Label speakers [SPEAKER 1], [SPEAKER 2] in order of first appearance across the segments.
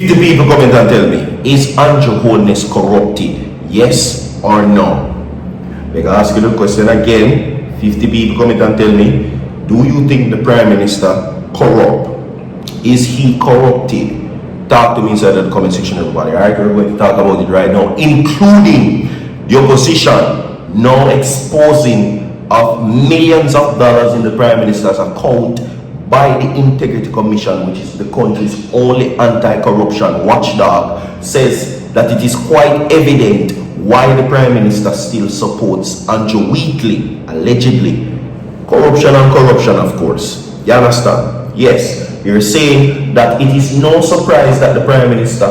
[SPEAKER 1] The people comment and tell me, is Andrew Holness corrupted? Yes or no? Like I ask you the question again. 50 people comment and tell me, do you think the Prime Minister corrupt? Is he corrupted? Talk to me inside the comment section, everybody. Alright, we're going to talk about it right now, including the opposition now exposing of millions of dollars in the Prime Minister's account by the Integrity Commission, which is the country's only anti-corruption watchdog, says that it is quite evident why the Prime Minister still supports Andrew Wheatley, allegedly. Corruption and corruption, of course. You understand? Yes, you're saying that it is no surprise that the Prime Minister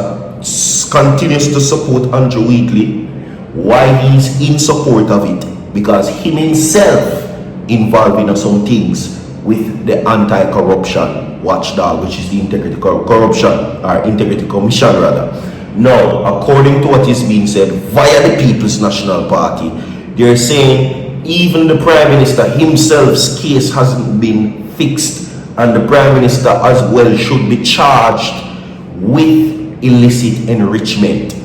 [SPEAKER 1] continues to support Andrew Wheatley. Why he's in support of it? Because him himself involved in some things with the anti-corruption watchdog, which is the Integrity Commission rather. Now, according to what is being said via the People's National Party, they're saying even the Prime Minister himself's case hasn't been fixed, and the Prime Minister as well should be charged with illicit enrichment.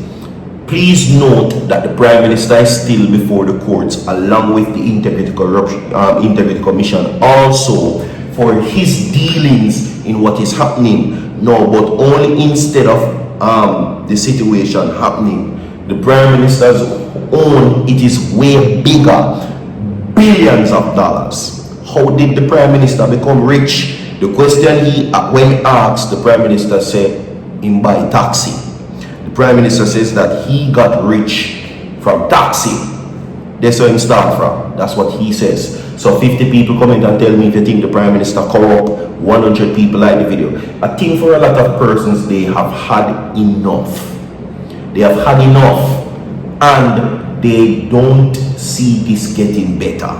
[SPEAKER 1] Please note that the Prime Minister is still before the courts along with the Integrity Commission also for his dealings in what is happening now, but only instead of the situation happening, the Prime Minister's own, it is way bigger, billions of dollars. How did the Prime Minister become rich? The question when asked, the Prime Minister said, "In buy taxi." The Prime Minister says that he got rich from taxi. That's where he start from. That's what he says. So 50 people comment and tell me if you think the Prime Minister corrupt. 100 people like the video. I think for a lot of persons, they have had enough. They have had enough, and they don't see this getting better.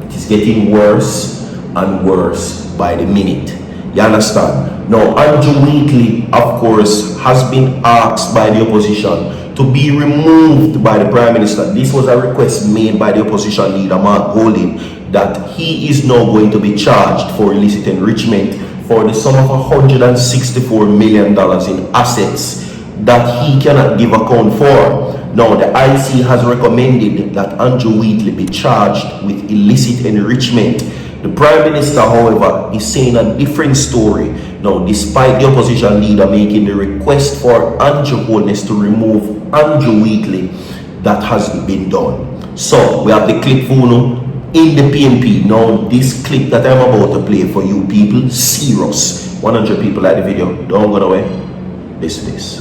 [SPEAKER 1] It is getting worse and worse by the minute. You understand? Now, Andrew Wheatley, of course, has been asked by the opposition to be removed by the Prime Minister. This was a request made by the opposition leader, Mark Golding, that he is now going to be charged for illicit enrichment for the sum of $164 million in assets that he cannot give account for. Now, the IC has recommended that Andrew Wheatley be charged with illicit enrichment. The Prime Minister, however, is saying a different story. Now, despite the opposition leader making the request for Andrew Holness to remove Andrew Wheatley, that hasn't been done. So, we have the clip for you in the PNP. Now, this clip that I'm about to play for you people, serious. 100 people like the video. Don't go away. Listen to this.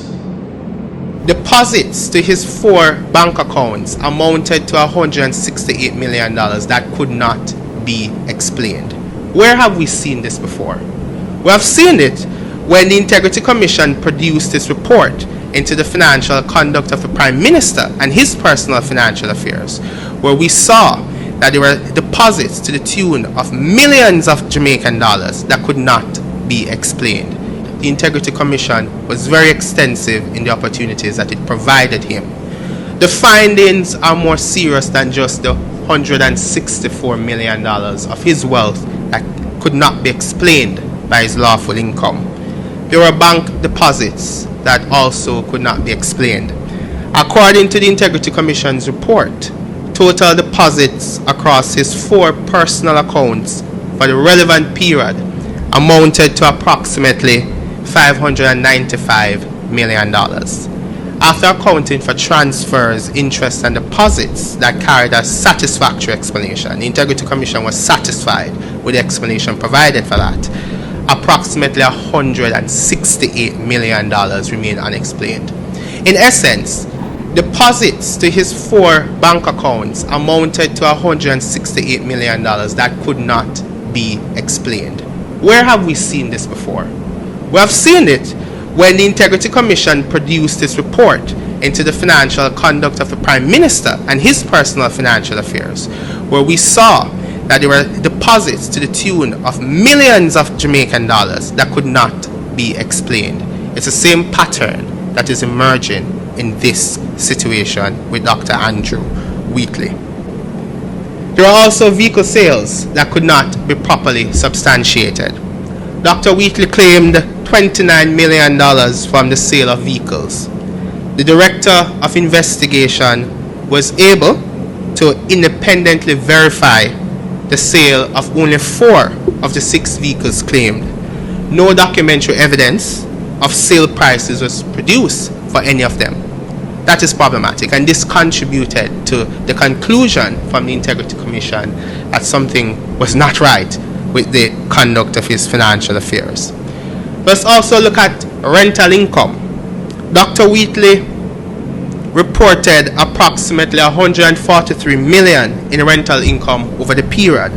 [SPEAKER 2] Deposits to his 4 bank accounts amounted to $168 million that could not be explained. Where have we seen this before? We have seen it when the Integrity Commission produced its report into the financial conduct of the Prime Minister and his personal financial affairs, where we saw that there were deposits to the tune of millions of Jamaican dollars that could not be explained. The Integrity Commission was very extensive in the opportunities that it provided him. The findings are more serious than just the $164 million of his wealth that could not be explained by his lawful income. There were bank deposits that also could not be explained. According to the Integrity Commission's report, total deposits across his 4 personal accounts for the relevant period amounted to approximately $595 million. After accounting for transfers, interest, and deposits that carried a satisfactory explanation, the Integrity Commission was satisfied with the explanation provided for that. Approximately $168 million remain unexplained. In essence, deposits to his 4 bank accounts amounted to $168 million that could not be explained. Where have we seen this before? We have seen it when the Integrity Commission produced its report into the financial conduct of the Prime Minister and his personal financial affairs, where we saw that there were deposits to the tune of millions of Jamaican dollars that could not be explained. It's the same pattern that is emerging in this situation with Dr. Andrew Wheatley. There are also vehicle sales that could not be properly substantiated. Dr. Wheatley claimed $29 million from the sale of vehicles. The Director of Investigation was able to independently verify the sale of only 4 of the 6 vehicles claimed. No documentary evidence of sale prices was produced for any of them. That is problematic, and this contributed to the conclusion from the Integrity Commission that something was not right with the conduct of his financial affairs. Let's also look at rental income. Dr. Wheatley reported approximately $143 million in rental income over the period.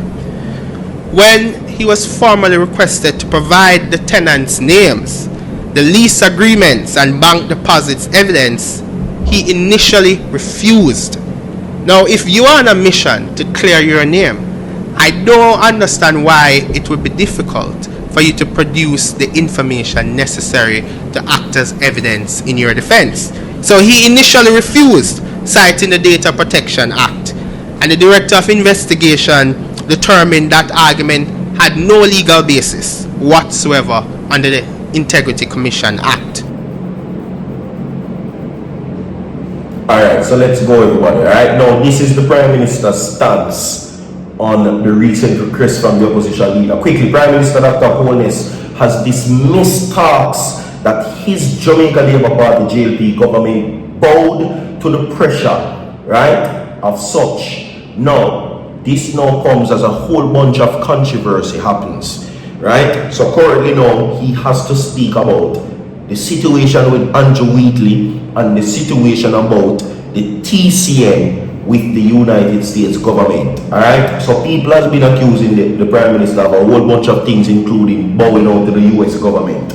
[SPEAKER 2] When he was formally requested to provide the tenants' names, the lease agreements and bank deposits evidence, he initially refused. Now, if you are on a mission to clear your name, I don't understand why it would be difficult for you to produce the information necessary to act as evidence in your defense. So he initially refused, citing the Data Protection Act, and the Director of Investigation determined that argument had no legal basis whatsoever under the Integrity Commission Act.
[SPEAKER 1] Alright, so let's go everybody. Alright, now this is the Prime Minister's stance on the recent request from the opposition leader. Quickly, Prime Minister Dr. Holness has dismissed talks that his Jamaica Labour Party JLP government bowed to the pressure, right, of such. Now, this now comes as a whole bunch of controversy happens, right? So currently now, he has to speak about the situation with Andrew Wheatley and the situation about the TCN with the United States government. Alright, so people has been accusing the Prime Minister of a whole bunch of things, including bowing out to the US government.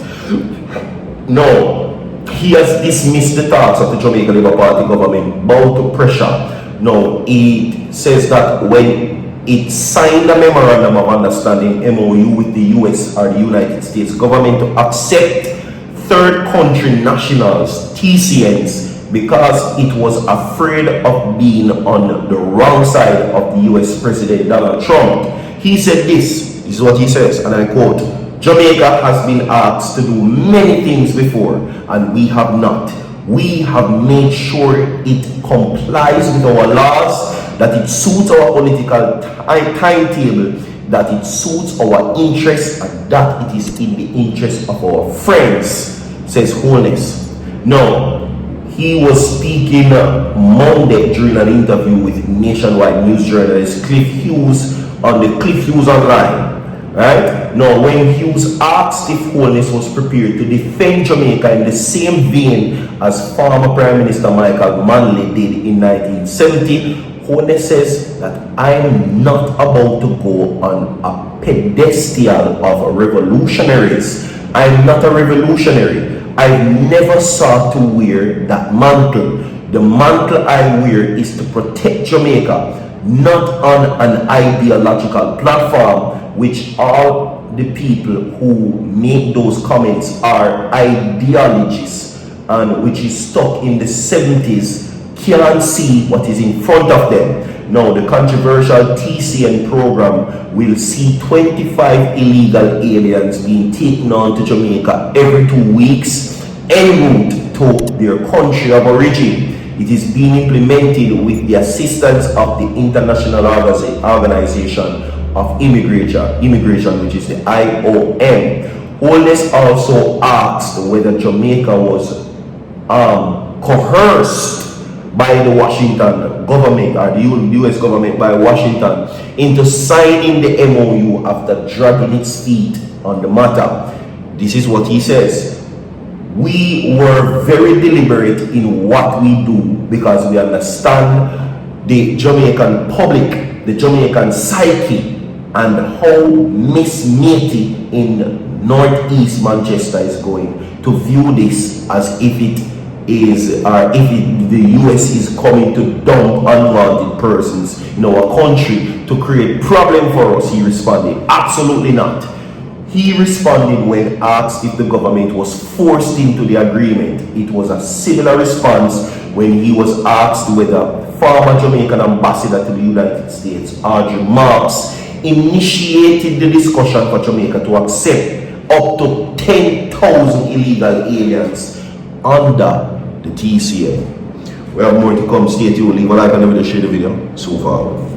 [SPEAKER 1] No, he has dismissed the talks of the Jamaica Labour Party government bow to pressure. No, he says that when it signed a memorandum of understanding MOU with the US or the United States government to accept third country nationals, TCNs, because it was afraid of being on the wrong side of the US President Donald Trump. He said this is what he says, and I quote, "Jamaica has been asked to do many things before, and we have not. We have made sure it complies with our laws, that it suits our political timetable, that it suits our interests, and that it is in the interest of our friends," says Holness. Now, he was speaking Monday during an interview with nationwide news journalist Cliff Hughes on the Cliff Hughes Online. Right? Now, when Hughes asked if Holness was prepared to defend Jamaica in the same vein as former Prime Minister Michael Manley did in 1970, Holness says that I'm not about to go on a pedestal of revolutionaries. I'm not a revolutionary. I've never sought to wear that mantle. The mantle I wear is to protect Jamaica, not on an ideological platform, which all the people who make those comments are ideologists and which is stuck in the 70s, can't see what is in front of them. Now, the controversial TCN program will see 25 illegal aliens being taken on to Jamaica every 2 weks en route to their country of origin. It is being implemented with the assistance of the International Organization of Immigration, which is the IOM. Holness also asked whether Jamaica was coerced by the Washington government or the US government by Washington into signing the MOU after dragging its feet on the matter. This is what he says. "We were very deliberate in what we do because we understand the Jamaican public, the Jamaican psyche, and how Miss Matey in Northeast Manchester is going to view this as if it is, or if the US is coming to dump unwanted persons in our country to create problem for us," he responded. Absolutely not. He responded when asked if the government was forced into the agreement. It was a similar response when he was asked whether former Jamaican ambassador to the United States, Audrey Marks, initiated the discussion for Jamaica to accept up to 10,000 illegal aliens under the TCA. We have more to come. Stay tuned. Leave a like and a video, share the video. So far.